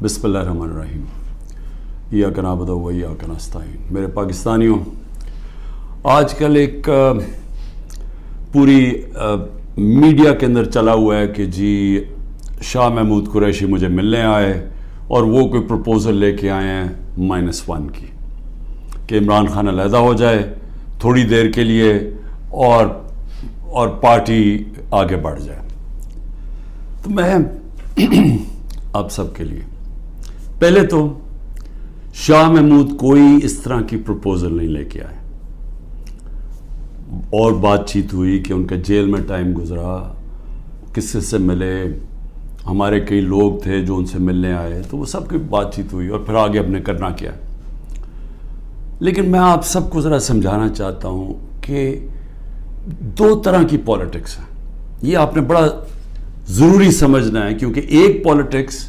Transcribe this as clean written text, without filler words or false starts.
بسم اللہ الرحمن الرحیم ایاک نعبد و ایاک نستعین۔ میرے پاکستانیوں، آج کل ایک پوری میڈیا کے اندر چلا ہوا ہے کہ جی شاہ محمود قریشی مجھے ملنے آئے اور وہ کوئی پروپوزل لے کے آئے ہیں -1 کی، کہ عمران خان علیحدہ ہو جائے تھوڑی دیر کے لیے اور پارٹی آگے بڑھ جائے۔ تو میں آپ سب کے لیے پہلے تو شاہ محمود کوئی اس طرح کی پروپوزل نہیں لے کے آئے، اور بات چیت ہوئی کہ ان کا جیل میں ٹائم گزرا، کس سے ملے، ہمارے کئی لوگ تھے جو ان سے ملنے آئے، تو وہ سب کی بات چیت ہوئی اور پھر آگے ہم نے کرنا کیا۔ لیکن میں آپ سب کو ذرا سمجھانا چاہتا ہوں کہ 2 طرح کی پولیٹکس ہے، یہ آپ نے بڑا ضروری سمجھنا ہے، کیونکہ ایک پولیٹکس